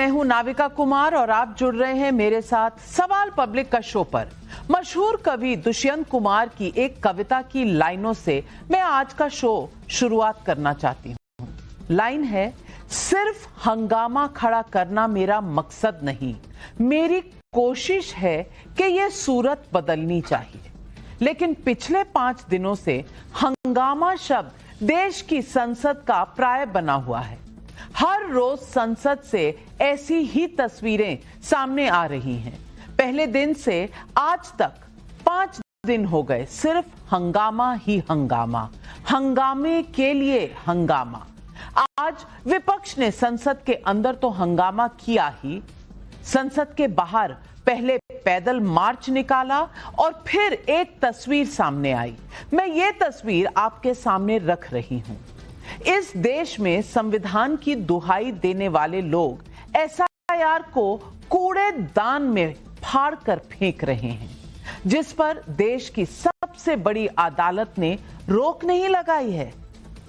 मैं हूं नाविका कुमार और आप जुड़ रहे हैं मेरे साथ सवाल पब्लिक का शो पर। मशहूर कवि दुष्यंत कुमार की एक कविता की लाइनों से मैं आज का शो शुरुआत करना चाहती हूं। लाइन है, सिर्फ हंगामा खड़ा करना मेरा मकसद नहीं, मेरी कोशिश है कि यह सूरत बदलनी चाहिए। लेकिन पिछले 5 दिनों से हंगामा शब्द देश की संसद का प्राय बना हुआ है। हर रोज संसद से ऐसी ही तस्वीरें सामने आ रही हैं। पहले दिन से आज तक 5 दिन हो गए, सिर्फ हंगामा ही हंगामा, हंगामे के लिए हंगामा। आज विपक्ष ने संसद के अंदर तो हंगामा किया ही, संसद के बाहर पहले पैदल मार्च निकाला और फिर एक तस्वीर सामने आई। मैं ये तस्वीर आपके सामने रख रही हूं। इस देश में संविधान की दुहाई देने वाले लोग एसआईआर को कूड़ेदान में फाड़ कर फेंक रहे हैं, जिस पर देश की सबसे बड़ी अदालत ने रोक नहीं लगाई है।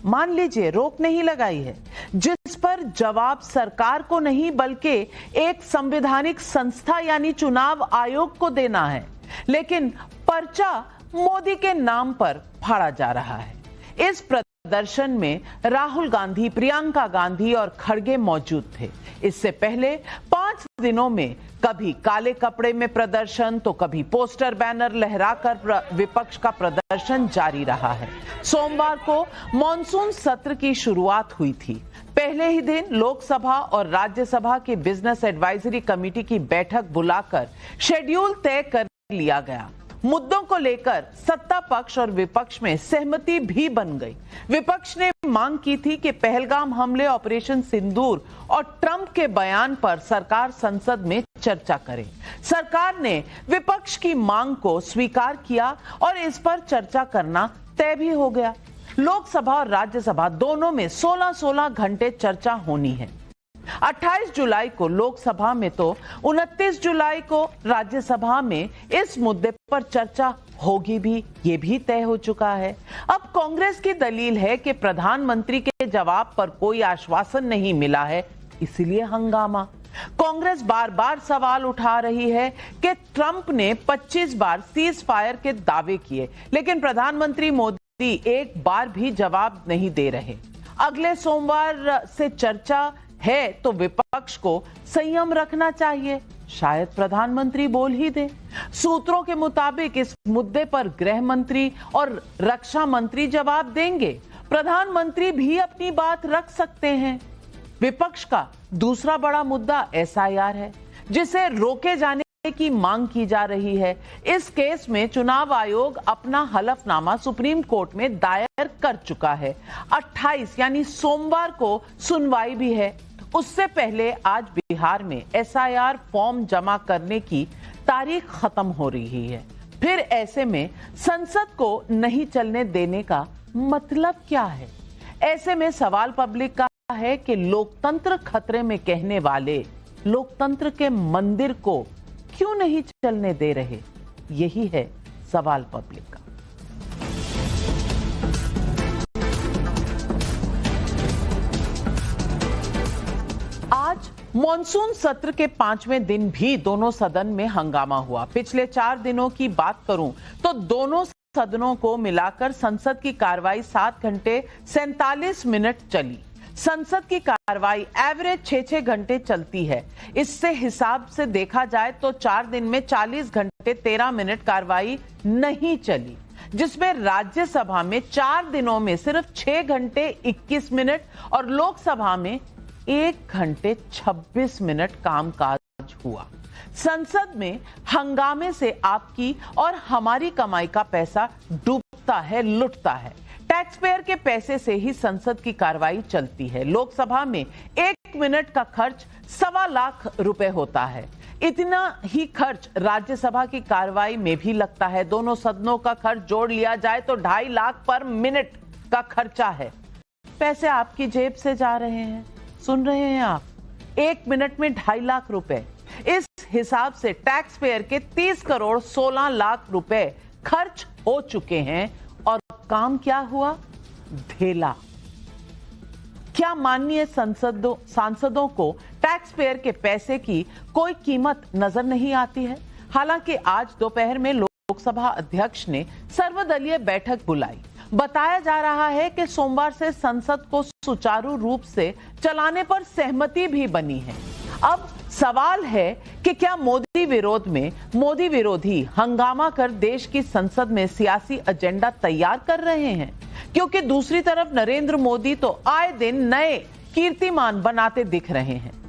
मान लीजिए रोक नहीं लगाई है, जिस पर जवाब सरकार को नहीं बल्कि एक संवैधानिक संस्था यानी चुनाव आयोग को देना है। लेकिन पर्चा मोदी के नाम पर फाड़ा जा रहा है। इस प्रदर्शन में राहुल गांधी, प्रियंका गांधी और खड़गे मौजूद थे। इससे पहले 5 दिनों में कभी काले कपड़े में प्रदर्शन तो कभी पोस्टर बैनर लहराकर विपक्ष का प्रदर्शन जारी रहा है। सोमवार को मॉनसून सत्र की शुरुआत हुई थी। पहले ही दिन लोकसभा और राज्यसभा की बिजनेस एडवाइजरी कमेटी की बैठक बुलाकर शेड्यूल तय कर लिया गया। मुद्दों को लेकर सत्ता पक्ष और विपक्ष में सहमति भी बन गई। विपक्ष ने मांग की थी कि पहलगाम हमले, ऑपरेशन सिंदूर और ट्रंप के बयान पर सरकार संसद में चर्चा करे। सरकार ने विपक्ष की मांग को स्वीकार किया और इस पर चर्चा करना तय भी हो गया। लोकसभा और राज्यसभा दोनों में 16-16 घंटे चर्चा होनी है। 28 जुलाई को लोकसभा में तो 29 जुलाई को राज्यसभा में इस मुद्दे पर चर्चा होगी भी, ये भी तय हो चुका है। अब कांग्रेस की दलील है कि प्रधानमंत्री के जवाब पर कोई आश्वासन नहीं मिला है, इसलिए हंगामा। कांग्रेस बार बार सवाल उठा रही है कि ट्रंप ने 25 बार सीज फायर के दावे किए, लेकिन प्रधानमंत्री मोदी एक बार भी जवाब नहीं दे रहे। अगले सोमवार से चर्चा है तो विपक्ष को संयम रखना चाहिए, शायद प्रधानमंत्री बोल ही दे। सूत्रों के मुताबिक इस मुद्दे पर गृह मंत्री और रक्षा मंत्री जवाब देंगे। प्रधानमंत्री भी अपनी बात रख सकते हैं। विपक्ष का दूसरा बड़ा मुद्दा एसआईआर है, जिसे रोके जाने की मांग की जा रही है। इस केस में चुनाव आयोग अपना हलफनामा सुप्रीम कोर्ट में दायर कर चुका है। 28 यानी सोमवार को सुनवाई भी है। उससे पहले आज बिहार में एसआईआर फॉर्म जमा करने की तारीख खत्म हो रही है। फिर ऐसे में संसद को नहीं चलने देने का मतलब क्या है? ऐसे में सवाल पब्लिक का है कि लोकतंत्र खतरे में कहने वाले लोकतंत्र के मंदिर को क्यों नहीं चलने दे रहे? यही है सवाल पब्लिक का। आज मॉनसून सत्र के 5वें दिन भी दोनों सदन में हंगामा हुआ। पिछले 4 दिनों की बात करूं तो दोनों सदनों को मिलाकर संसद की कार्रवाई 7 घंटे 47 मिनट चली। संसद की कार्रवाई एवरेज 6-6 घंटे चलती है। इससे हिसाब से देखा जाए तो 4 दिन में 40 घंटे 13 मिनट कार्रवाई नहीं चली, जिसमें राज्यसभा में 4 दिनों में सिर्फ 6 घंटे 21 मिनट और लोकसभा में 1 घंटे 26 मिनट कामकाज हुआ। संसद में हंगामे से आपकी और हमारी कमाई का पैसा डूबता है, लुटता है। टैक्स पेयर के पैसे से ही संसद की कार्रवाई चलती है। लोकसभा में 1 मिनट का खर्च 1.25 लाख रुपए होता है। इतना ही खर्च राज्यसभा की कार्रवाई में भी लगता है। दोनों सदनों का खर्च जोड़ लिया जाए तो 2.5 लाख पर मिनट का खर्चा है। पैसे आपकी जेब से जा रहे हैं, सुन रहे हैं आप, 1 मिनट में 2.5 लाख रुपए। इस हिसाब से टैक्स पेयर के 30 करोड़ 16 लाख रुपए खर्च हो चुके हैं और काम क्या हुआ? ढेला। क्या माननीय सांसदों को टैक्स पेयर के पैसे की कोई कीमत नजर नहीं आती है। हालांकि आज दोपहर में लोकसभा अध्यक्ष ने सर्वदलीय बैठक बुलाई। बताया जा रहा है कि सोमवार से संसद को सुचारू रूप से चलाने पर सहमति भी बनी है। अब सवाल है कि क्या मोदी विरोध में मोदी विरोधी हंगामा कर देश की संसद में सियासी एजेंडा तैयार कर रहे हैं, क्योंकि दूसरी तरफ नरेंद्र मोदी तो आए दिन नए कीर्तिमान बनाते दिख रहे हैं।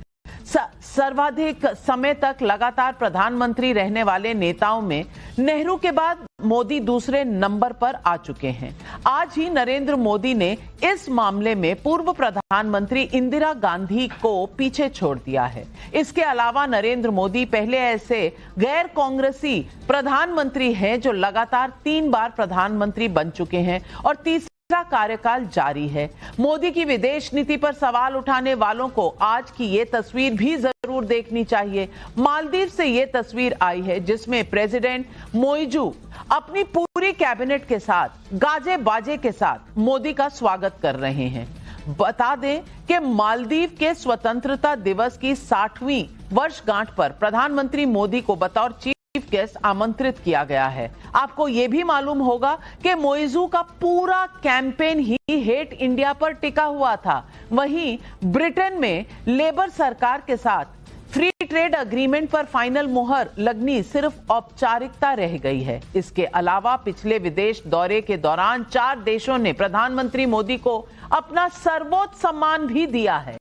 सर्वाधिक समय तक लगातार प्रधानमंत्री रहने वाले नेताओं में नेहरू के बाद मोदी दूसरे नंबर पर आ चुके हैं। आज ही नरेंद्र मोदी ने इस मामले में पूर्व प्रधानमंत्री इंदिरा गांधी को पीछे छोड़ दिया है। इसके अलावा नरेंद्र मोदी पहले ऐसे गैर कांग्रेसी प्रधानमंत्री हैं जो लगातार 3 बार प्रधानमंत्री बन चुके हैं और तीसरा कार्यकाल जारी है। मोदी की विदेश नीति पर सवाल उठाने वालों को आज की ये तस्वीर भी जरूर देखनी चाहिए। मालदीव से ये तस्वीर आई है जिसमें प्रेसिडेंट मोइजू अपनी पूरी कैबिनेट के साथ गाजे बाजे के साथ मोदी का स्वागत कर रहे हैं। बता दें कि मालदीव के स्वतंत्रता दिवस की 60वीं वर्षगांठ पर प्रधानमंत्री मोदी को बतौर चीफ गेस्ट आमंत्रित किया गया है। आपको यह भी मालूम होगा कि मोइजू का पूरा कैंपेन ही हेट इंडिया पर टिका हुआ था। वहीं ब्रिटेन में लेबर सरकार के साथ फ्री ट्रेड एग्रीमेंट पर फाइनल मुहर लगनी सिर्फ औपचारिकता रह गई है। इसके अलावा पिछले विदेश दौरे के दौरान 4 देशों ने प्रधानमंत्री मोदी को अपना सर्वोच्च सम्मान भी दिया है।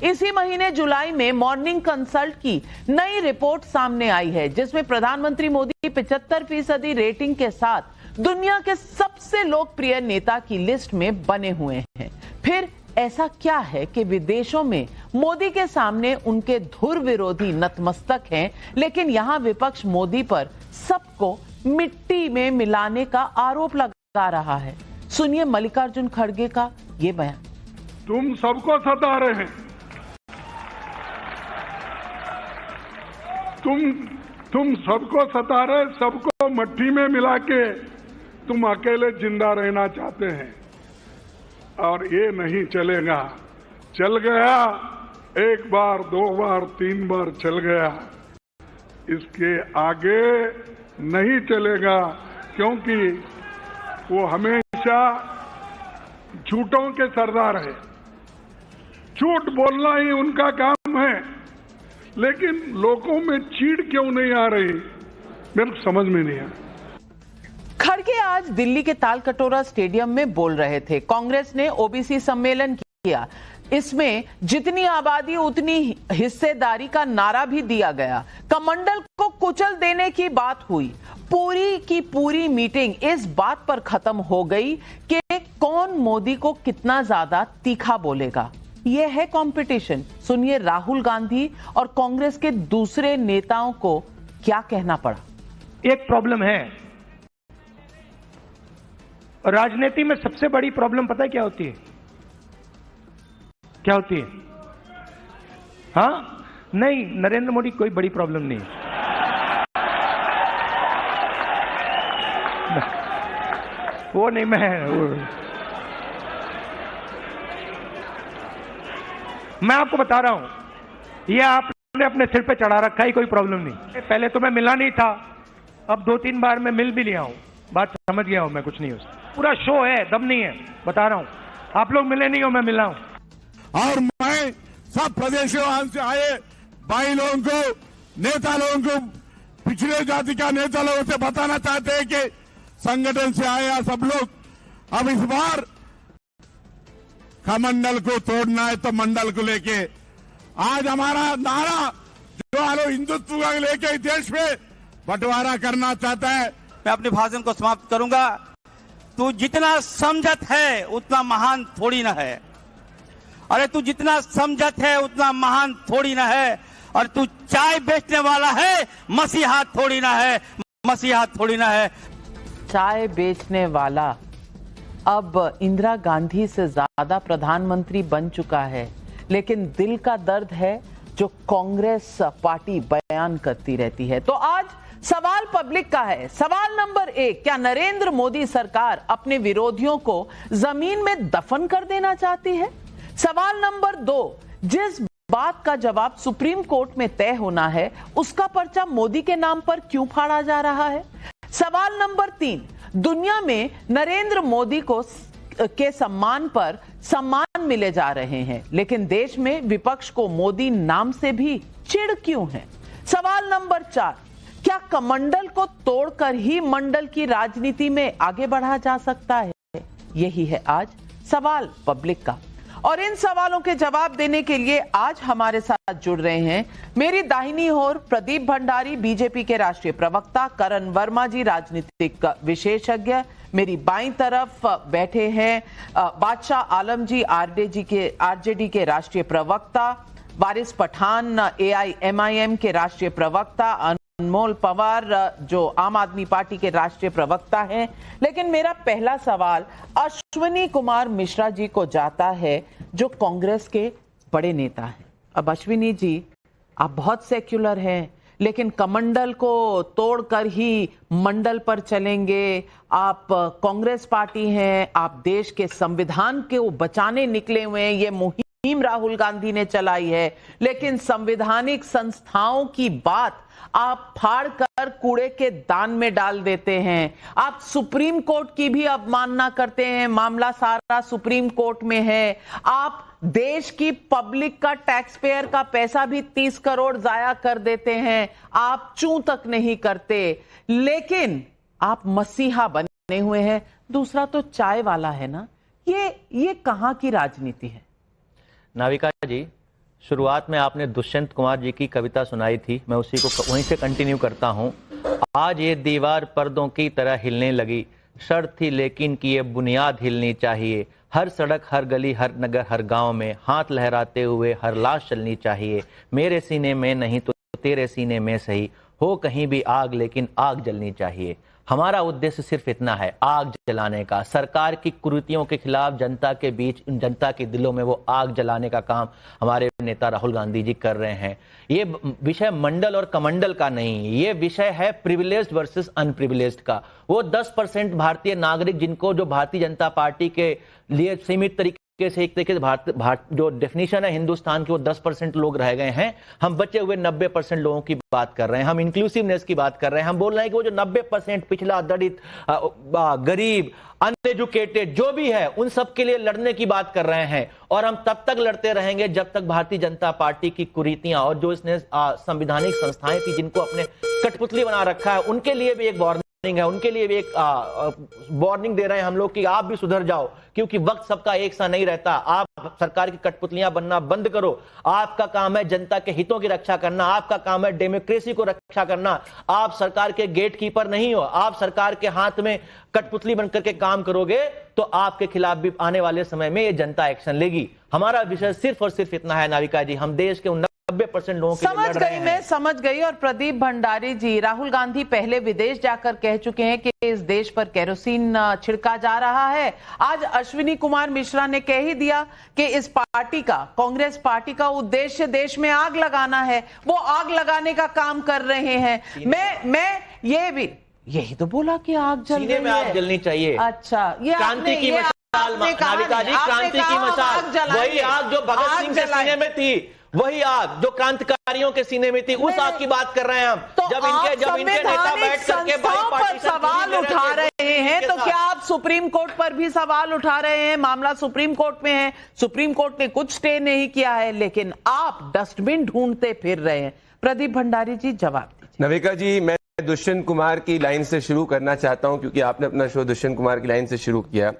इसी महीने जुलाई में मॉर्निंग कंसल्ट की नई रिपोर्ट सामने आई है जिसमें प्रधानमंत्री मोदी 75% रेटिंग के साथ दुनिया के सबसे लोकप्रिय नेता की लिस्ट में बने हुए हैं। फिर ऐसा क्या है कि विदेशों में मोदी के सामने उनके धुर विरोधी नतमस्तक हैं, लेकिन यहां विपक्ष मोदी पर सबको मिट्टी में मिलाने का आरोप लगा रहा है। सुनिए मल्लिकार्जुन खड़गे का ये बयान। तुम सबको सता रहे हैं, तुम सबको सता रहे, सबको मट्टी में मिला के तुम अकेले जिंदा रहना चाहते हैं और ये नहीं चलेगा। चल गया, 1 बार 2 बार 3 बार चल गया, इसके आगे नहीं चलेगा, क्योंकि वो हमेशा झूठों के सरदार है। झूठ बोलना ही उनका काम है, लेकिन लोगों में चीड़ क्यों नहीं आ रही मेरे को समझ में नहीं आया। खड़गे आज दिल्ली के तालकटोरा स्टेडियम में बोल रहे थे। कांग्रेस ने ओबीसी सम्मेलन किया, इसमें जितनी आबादी उतनी हिस्सेदारी का नारा भी दिया गया। कमंडल को कुचल देने की बात हुई। पूरी की पूरी मीटिंग इस बात पर खत्म हो गई कि कौन मोदी को कितना ज्यादा तीखा बोलेगा। यह है कंपटीशन। सुनिए राहुल गांधी और कांग्रेस के दूसरे नेताओं को क्या कहना पड़ा। एक प्रॉब्लम है राजनीति में, सबसे बड़ी प्रॉब्लम पता है क्या होती है? क्या होती है? हाँ, नहीं, नरेंद्र मोदी कोई बड़ी प्रॉब्लम नहीं है। वो नहीं, मैं आपको बता रहा हूं, ये आपने अपने सिर पे चढ़ा रखा है, कोई प्रॉब्लम नहीं। पहले तो मैं मिला नहीं था, अब 2-3 बार मैं मिल भी लिया हूं, बात समझ गया हूं मैं, कुछ नहीं हो। पूरा शो है, दम नहीं है, बता रहा हूं। आप लोग मिले नहीं हो, मैं मिला हूं। और मैं सब प्रदेशों से आए भाई लोगों को, नेता लोगों को, पिछले जाति का नेता लोगों से बताना चाहते हैं कि संगठन से आया सब लोग, अब इस बार कमंडल को तोड़ना है तो मंडल को लेके आज हमारा नारा जो आलो हिंदुत्व का लेके देश में बंटवारा करना चाहता है। मैं अपने भाषण को समाप्त करूंगा। तू जितना समझत है उतना महान थोड़ी ना है। अरे तू जितना समझत है उतना महान थोड़ी ना है। और तू चाय बेचने वाला है, मसीहा थोड़ी ना है, मसीहा थोड़ी ना है। चाय बेचने वाला अब इंदिरा गांधी से ज्यादा प्रधानमंत्री बन चुका है, लेकिन दिल का दर्द है जो कांग्रेस पार्टी बयान करती रहती है। तो आज सवाल पब्लिक का है। सवाल नंबर 1, क्या नरेंद्र मोदी सरकार अपने विरोधियों को जमीन में दफन कर देना चाहती है? सवाल नंबर 2, जिस बात का जवाब सुप्रीम कोर्ट में तय होना है, उसका पर्चा मोदी के नाम पर क्यों फाड़ा जा रहा है? सवाल नंबर 3, दुनिया में नरेंद्र मोदी के सम्मान पर सम्मान मिले जा रहे हैं, लेकिन देश में विपक्ष को मोदी नाम से भी चिढ़ क्यों है? सवाल नंबर 4, क्या कमंडल को तोड़कर ही मंडल की राजनीति में आगे बढ़ा जा सकता है? यही है आज सवाल पब्लिक का। और इन सवालों के जवाब देने के लिए आज हमारे साथ जुड़ रहे हैं मेरी दाहिनी ओर प्रदीप भंडारी, बीजेपी के राष्ट्रीय प्रवक्ता, करण वर्मा जी, राजनीतिक विशेषज्ञ, मेरी बाईं तरफ बैठे हैं बादशाह आलम जी, आरजेडी के राष्ट्रीय प्रवक्ता, वारिस पठान AIMIM के राष्ट्रीय प्रवक्ता, अनमोल पवार जो आम आदमी पार्टी के राष्ट्रीय प्रवक्ता हैं। लेकिन मेरा पहला सवाल अश्विनी कुमार मिश्रा जी को जाता है, जो कांग्रेस के बड़े नेता हैं। अब अश्विनी जी, आप बहुत सेक्युलर हैं, लेकिन कमंडल को तोड़कर ही मंडल पर चलेंगे। आप कांग्रेस पार्टी हैं, आप देश के संविधान को बचाने निकले हुए हैं। ये मुहिम राहुल गांधी ने चलाई है, लेकिन संवैधानिक संस्थाओं की बात आप फाड़ कर कूड़े के दान में डाल देते हैं। आप सुप्रीम कोर्ट की भी अवमानना करते हैं, मामला सारा सुप्रीम कोर्ट में है। आप देश की पब्लिक का, टैक्स पेयर का पैसा भी 30 करोड़ जाया कर देते हैं, आप चूं तक नहीं करते, लेकिन आप मसीहा बने हुए हैं। दूसरा तो चाय वाला है ना, ये कहां की राजनीति है? नाविका जी, शुरुआत में आपने दुष्यंत कुमार जी की कविता सुनाई थी, मैं उसी को वहीं से कंटिन्यू करता हूं। आज ये दीवार पर्दों की तरह हिलने लगी, शर्त थी लेकिन कि ये बुनियाद हिलनी चाहिए। हर सड़क, हर गली, हर नगर, हर गांव में हाथ लहराते हुए हर लाश चलनी चाहिए। मेरे सीने में नहीं तो तेरे सीने में सही, हो कहीं भी आग लेकिन आग जलनी चाहिए। हमारा उद्देश्य सिर्फ इतना है, आग जलाने का। सरकार की कुरीतियों के खिलाफ जनता के बीच, जनता के दिलों में वो आग जलाने का काम हमारे नेता राहुल गांधी जी कर रहे हैं। ये विषय मंडल और कमंडल का नहीं, ये विषय है प्रिविलेज्ड वर्सेस अनप्रिविलेज्ड का। वो 10% भारतीय नागरिक जिनको, जो भारतीय जनता पार्टी के लिए सीमित तरीके से, एक तरीके से जो डेफिनेशन है हिंदुस्तान की, वो 10% लोग रह गए हैं। हम बचे हुए 90% लोगों की बात कर रहे हैं, हम इंक्लूसिवनेस की बात कर रहे हैं। हम बोल रहे हैं कि वो जो 90% पिछड़ा, दलित, गरीब, अनएजुकेटेड जो भी है, उन सब के लिए लड़ने की बात कर रहे हैं। और हम तब तक लड़ते रहेंगे जब तक भारतीय जनता पार्टी की कुरीतियां और जो इसने संवैधानिक संस्थाएं थी जिनको अपने कठपुतली बना रखा है, उनके लिए भी एक वार्निंग है, उनके लिए भी एक वार्निंग दे रहे हैं हम लोग कि आप भी सुधर जाओ, क्योंकि वक्त सबका एक सा नहीं रहता। आप सरकार की कठपुतलियां बनना बंद करो। आपका काम है जनता के हितों की रक्षा करना, आपका काम है डेमोक्रेसी को रक्षा करना। आप सरकार के गेट कीपर नहीं हो। आप सरकार के हाथ में कठपुतली बनकर के काम करोगे तो आपके खिलाफ भी आने वाले समय में ये जनता एक्शन लेगी। हमारा विषय सिर्फ और सिर्फ इतना है नाविका जी, हम देश के 90% लोगों के लिए लड़ रहे हैं। मैं समझ गई। और प्रदीप भंडारी जी, राहुल गांधी पहले विदेश जाकर कह चुके हैं कि इस देश पर केरोसिन छिड़का जा रहा है। आज अश्विनी कुमार मिश्रा ने कह ही दिया कि इस पार्टी का, कांग्रेस पार्टी का उद्देश्य देश में आग लगाना है। वो आग लगाने का काम कर रहे हैं। मैं ये भी यही तो बोला कि आग जल रही है, आग जलनी चाहिए। अच्छा, ये क्रांति की मशाल, नाविका जी, क्रांति की मशाल, वही आग जो भगत सिंह के सीने में थी, वही आग जो क्रांतिकारियों के सीने में थी, उस आग की बात कर रहे हैं हम। तो जब इनके नेता बैठ करके पर सवाल उठा रहे हैं, तो क्या आप सुप्रीम कोर्ट पर भी सवाल उठा रहे हैं? मामला सुप्रीम कोर्ट में है, सुप्रीम कोर्ट ने कुछ स्टे नहीं किया है, लेकिन आप डस्टबिन ढूंढते फिर रहे हैं। प्रदीप भंडारी जी, जवाब दीजिए। नविका जी, मैं दुष्यंत कुमार की लाइन से शुरू करना चाहता हूं, क्योंकि आपने अपना शो दुष्यंत कुमार की लाइन से शुरू किया।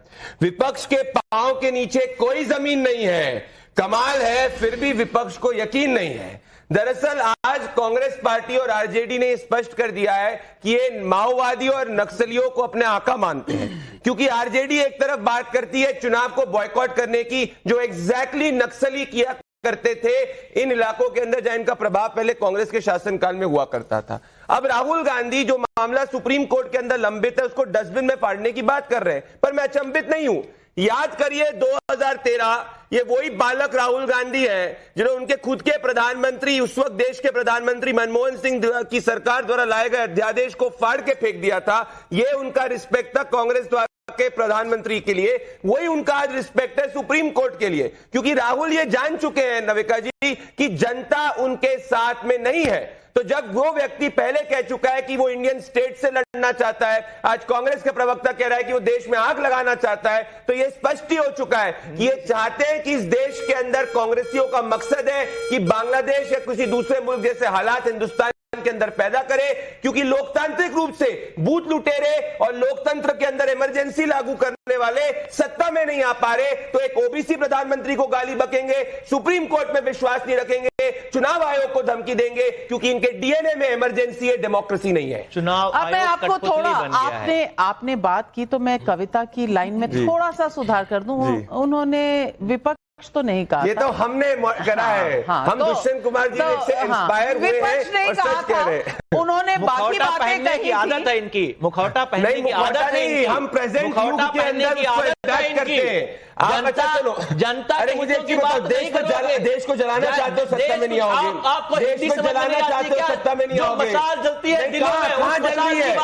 विपक्ष के पांव के नीचे कोई जमीन नहीं है। कमाल है, फिर भी विपक्ष को यकीन नहीं है। दरअसल आज कांग्रेस पार्टी और आरजेडी ने स्पष्ट कर दिया है कि ये माओवादियों और नक्सलियों को अपने आका मानते हैं, क्योंकि आरजेडी एक तरफ बात करती है चुनाव को बॉयकॉट करने की, जो एग्जैक्टली नक्सली किया करते थे इन इलाकों के अंदर जहां इनका प्रभाव पहले कांग्रेस के शासनकाल में हुआ करता था। अब राहुल गांधी जो मामला सुप्रीम कोर्ट के अंदर लंबित है उसको डस्टबिन में फाड़ने की बात कर रहे हैं, पर मैं अचंभित नहीं हूं। याद करिए 2013, ये वही बालक राहुल गांधी है जिन्होंने उनके खुद के प्रधानमंत्री, उस वक्त देश के प्रधानमंत्री मनमोहन सिंह की सरकार द्वारा लाए गए अध्यादेश को फाड़ के फेंक दिया था। ये उनका रिस्पेक्ट था कांग्रेस द्वारा के प्रधानमंत्री के लिए, वही उनका आज रिस्पेक्ट है सुप्रीम कोर्ट के लिए, क्योंकि राहुल ये जान चुके हैं नविका जी कि जनता उनके साथ में नहीं है। तो जब वो व्यक्ति पहले कह चुका है कि वो इंडियन स्टेट से लड़ना चाहता है, आज कांग्रेस का प्रवक्ता कह रहा है कि वो देश में आग लगाना चाहता है, तो ये स्पष्ट ही हो चुका है कि ये चाहते हैं कि इस देश के अंदर कांग्रेसियों का मकसद है कि बांग्लादेश या किसी दूसरे मुल्क जैसे हालात हिंदुस्तान के अंदर पैदा करे, क्योंकि लोकतांत्रिक रूप से बूथ लुटेरे और लोकतंत्र के अंदर इमरजेंसी लागू करने वाले सत्ता में नहीं आ पा रहे, तो एक ओबीसी प्रधानमंत्री को गाली बकेंगे, सुप्रीम कोर्ट में विश्वास नहीं रखेंगे, चुनाव आयोग को धमकी देंगे, क्योंकि इनके डीएनए में इमरजेंसी है, डेमोक्रेसी नहीं है। चुनाव अब मैं आपको थोड़ा आपने बात की तो मैं कविता की लाइन में थोड़ा सा सुधार कर दूं। उन्होंने विपक्ष तो नहीं कहा, ये तो हमने करा है। हम तो दुष्यंत कुमार जी से इंस्पायर हुए हैं और सच कह रहे हैं। उन्होंने बाकी बातें कही की आदत है इनकी, मुखौटा पहनने की आदत नहीं, हम प्रेजेंट युग के अंदर अडैप्ट करते हैं। आप अच्छा चलो, जनता अरे मुझे एक चीज बताओ, देश को जलाना चाहते हो, सत्ता में नहीं आओगे। देश को जलाना चाहते हो, सत्ता में नहीं आओगे। मशाल जलती है दिलों में, कहां जल रही है?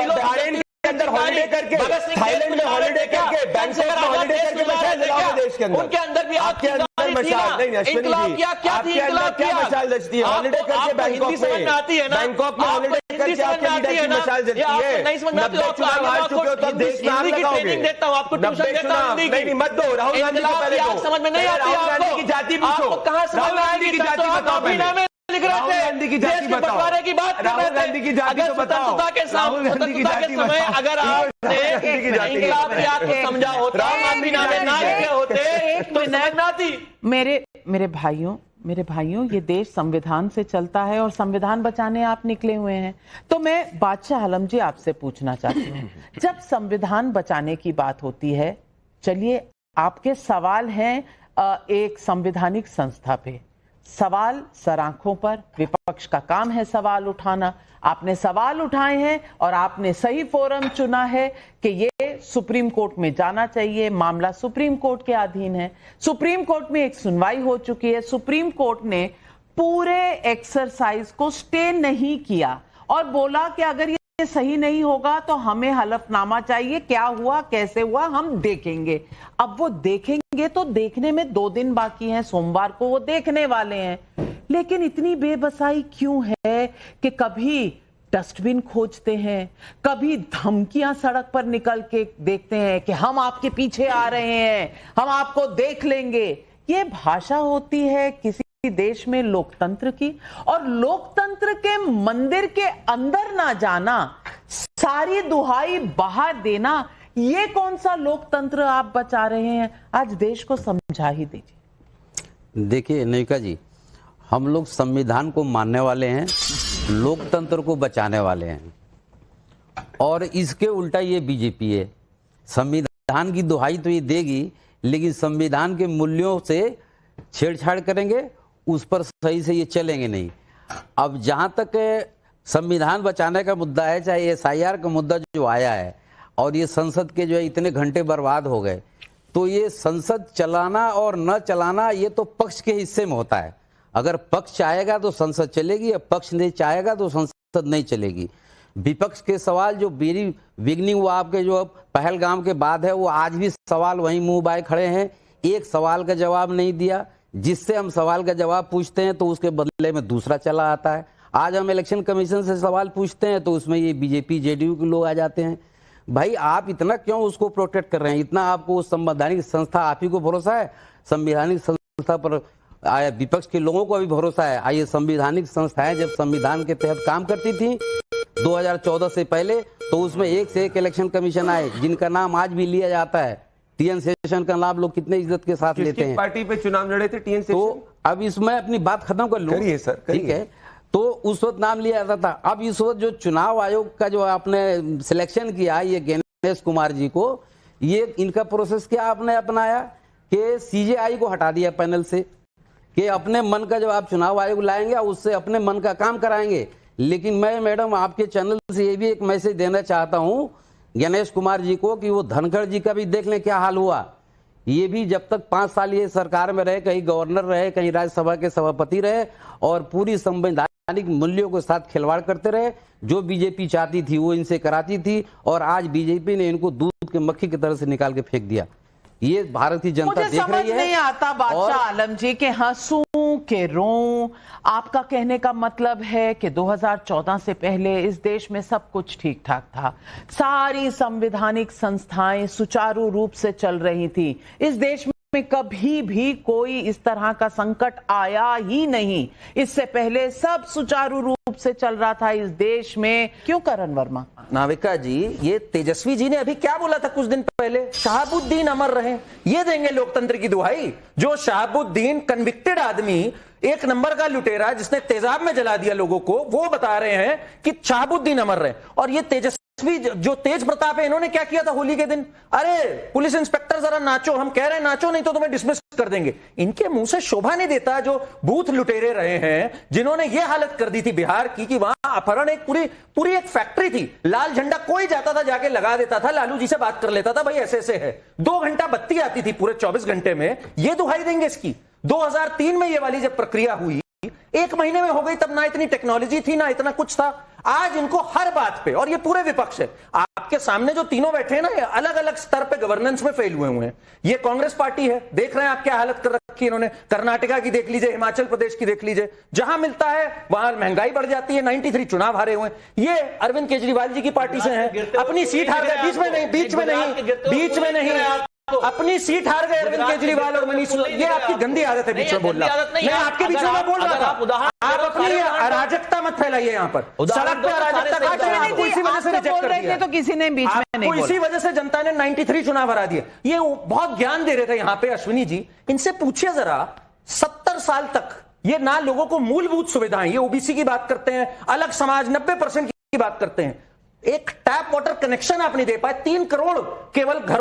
बहरीन के अंदर हॉलिडे करके, थाईलैंड में हॉलिडे करके, बैंकॉक में हॉलिडे करके मशाल जलाओगे देश के अंदर। उनके अंदर भी आपके अंदर मशाल नहीं, अश्विनी जी आपके अंदर क्या मशाल जलती है? हॉलिडे करके बैंकॉक में, बैंकॉक में हॉलिडे करके आपके लीडर की मशाल जलती है। नहीं समझ में आती, आप चुनाव हार चुके हो, तब देश में आग लगाओगे। देता हूं आपको, ट्यूशन देता हूं। नहीं मत दो, राहुल गांधी को पहले दो। समझ में नहीं आती, राहुल गांधी की जाति पूछो, कहां समझ में आएगी? की जाति बताओ पहले। लिख रहे थे गांधी की जाति बताओ, बंटवारे की बात कर रहे थे। राहुल गांधी की जाति तो बताओ, राहुल गांधी की जाति समय अगर आपने इंकलाब की याद को समझा होता, आप भी नामे ना लिखे होते तो समझ ना आती। मेरे भाइयों, ये देश संविधान से चलता है और संविधान बचाने आप निकले हुए हैं। तो मैं बादशाह आलम जी आपसे पूछना चाहती हूँ, जब संविधान बचाने की बात होती है, चलिए आपके सवाल हैं एक संवैधानिक संस्था पे, सवाल सराखों पर, विपक्ष का काम है सवाल उठाना। आपने सवाल उठाए हैं और आपने सही फोरम चुना है कि ये सुप्रीम कोर्ट में जाना चाहिए, मामला सुप्रीम कोर्ट के अधीन है। सुप्रीम कोर्ट में एक सुनवाई हो चुकी है, सुप्रीम कोर्ट ने पूरे एक्सरसाइज को स्टे नहीं किया और बोला कि अगर ये सही नहीं होगा तो हमें हलफनामा चाहिए, क्या हुआ कैसे हुआ हम देखेंगे। अब वो देखेंगे तो देखने में 2 दिन बाकी हैं, सोमवार को वो देखने वाले हैं, लेकिन इतनी बेबसाई क्यों है कि कभी डस्टबिन खोजते हैं, कभी धमकियां सड़क पर निकल के देखते हैं कि हम आपके पीछे आ रहे हैं, हम आपको देख लेंगे। ये भाषा होती है किसी देश में लोकतंत्र की? और लोकतंत्र के मंदिर के अंदर ना जाना, सारी दुहाई बाहर देना, ये कौन सा लोकतंत्र आप बचा रहे हैं? आज देश को समझा ही दीजिए। देखिए नविका जी, हम लोग संविधान को मानने वाले हैं, लोकतंत्र को बचाने वाले हैं, और इसके उल्टा ये बीजेपी है। संविधान की दुहाई तो ये देगी, लेकिन संविधान के मूल्यों से छेड़छाड़ करेंगे, उस पर सही से ये चलेंगे नहीं। अब जहां तक संविधान बचाने का मुद्दा है, चाहे एसआईआर का मुद्दा जो आया है और ये संसद के जो है इतने घंटे बर्बाद हो गए, तो ये संसद चलाना और न चलाना ये तो पक्ष के हिस्से में होता है। अगर पक्ष चाहेगा तो संसद चलेगी, या पक्ष नहीं चाहेगा तो संसद नहीं चलेगी। विपक्ष के सवाल जो बेरी बिगनिंग वो आपके जो पहलगाम के बाद है, वो आज भी सवाल वहीं मुंह बाए खड़े हैं। एक सवाल का जवाब नहीं दिया, जिससे हम सवाल का जवाब पूछते हैं तो उसके बदले में दूसरा चला आता है। आज हम इलेक्शन कमीशन से सवाल पूछते हैं तो उसमें ये बीजेपी जेडीयू के लोग आ जाते हैं। भाई आप इतना क्यों उसको प्रोटेक्ट कर रहे हैं? इतना आपको उस संवैधानिक संस्था, आप ही को भरोसा है संवैधानिक संस्था पर? आया विपक्ष के लोगों को भी भरोसा है? आइए, संवैधानिक संस्थाएं जब संविधान के तहत काम करती थी 2014 से पहले, तो उसमें एक से एक इलेक्शन कमीशन आए, जिनका नाम आज भी लिया जाता है। टीएन सेशन का नाम लोग कितने इज्जत के साथ लेते हैं। पार्टी पे चुनाव लड़े थे टीएन सेशन? तो अब इसमें अपनी बात खत्म कर लूं। करिए सर, ठीक है। तो उस वक्त नाम लिया जाता था। अब इस वक्त जो चुनाव आयोग का जो आपने सिलेक्शन किया, ये गणेश कुमार जी को, ये इनका प्रोसेस क्या आपने अपनाया कि सीजेआई को हटा दिया पैनल से, कि अपने मन का जब आप चुनाव आयोग लाएंगे उससे अपने मन का काम कराएंगे। लेकिन मैं मैडम आपके चैनल से ये भी एक मैसेज देना चाहता हूं गणेश कुमार जी को कि वो धनखड़ जी का भी देख लें क्या हाल हुआ। ये भी जब तक 5 साल ये सरकार में रहे, कहीं गवर्नर रहे, कहीं राज्यसभा के सभापति रहे, और पूरी संवैधानिक संवैधानिक मूल्यों के साथ खिलवाड़ करते रहे। जो बीजेपी चाहती थी वो इनसे कराती थी, और आज बीजेपी ने इनको दूध के मक्खी की तरह से निकाल के फेंक दिया। ये भारतीय जनता मुझे देख समझ रही है। नहीं आता बादशाह आलम जी के हंसूं के रोऊं। आपका कहने का मतलब है कि 2014 से पहले इस देश में सब कुछ ठीक ठाक था, सारी संवैधानिक संस्थाएं सुचारू रूप से चल रही थी, इस देश में कभी भी कोई इस तरह का संकट आया ही नहीं, इससे पहले सब सुचारू रूप से चल रहा था इस देश में। क्यों करण वर्मा? नाविका जी, ये तेजस्वी जी ने अभी क्या बोला था कुछ दिन पहले, शहाबुद्दीन अमर रहे। ये देंगे लोकतंत्र की दुहाई? जो शहाबुद्दीन कन्विक्टेड आदमी, एक नंबर का लुटेरा जिसने तेजाब में जला दिया लोगों को, वो बता रहे हैं कि शहाबुद्दीन अमर रहे। और ये तेजस्वी जो तेज प्रताप है, इन्होंने क्या किया था होली के दिन? अरे पुलिस इंस्पेक्टर जरा नाचो, हम कह रहे हैं नाचो नहीं तो तुम्हें डिसमिस कर देंगे। इनके मुंह से शोभा नहीं देता। जो बूथ लुटेरे रहे हैं, जिन्होंने ये हालत कर दी थी बिहार की कि वहां अपहरण एक पूरी एक फैक्ट्री थी, लाल झंडा कोई जाता था जाके लगा देता था, लालू जी से बात कर लेता था, भाई ऐसे ऐसे है। 2 घंटा बत्ती आती थी पूरे 24 घंटे में। ये दुहाई देंगे इसकी? 2003 में ये वाली जब प्रक्रिया हुई, 1 महीने में हो गई, तब ना इतनी टेक्नोलॉजी थी ना इतना कुछ था। आज इनको हर बात पे, और ये पूरे विपक्ष है, आपके सामने जो तीनों बैठे हैं ना, ये अलग अलग स्तर पे गवर्नेंस में फेल हुए हैं। ये कांग्रेस पार्टी है, देख रहे हैं आप क्या हालत कर रखी है इन्होंने। कर्नाटका की देख लीजिए, हिमाचल प्रदेश की देख लीजिए, जहां मिलता है वहां महंगाई बढ़ जाती है। 93 चुनाव हारे हुए हैं। ये अरविंद केजरीवाल जी की पार्टी से हैं, अपनी सीट हार गए, बीच में नहीं अपनी सीट हार गए अरविंद केजरीवाल और मनीष। ये आपकी गंदी आदत है बीच में बोलना। मैं आपके बीच में बोल रहा था, आप अपनी अराजकता मत फैलाइए यहाँ पर। सड़क पे अराजकता इसी वजह से रिजेक्ट कर दिया, तो किसी ने बीच में नहीं बोला। इसी वजह से जनता ने 93 चुनाव हरा दिए। ये बहुत ज्ञान दे रहे थे यहाँ पे अश्विनी जी, इनसे पूछिए जरा, 70 साल तक ये ना लोगों को मूलभूत सुविधाएं, ये ओबीसी की बात करते हैं, अलग समाज 90% की बात करते हैं, एक टैप वाटर कनेक्शन आप नहीं दे पाए। 3 करोड़ केवल घर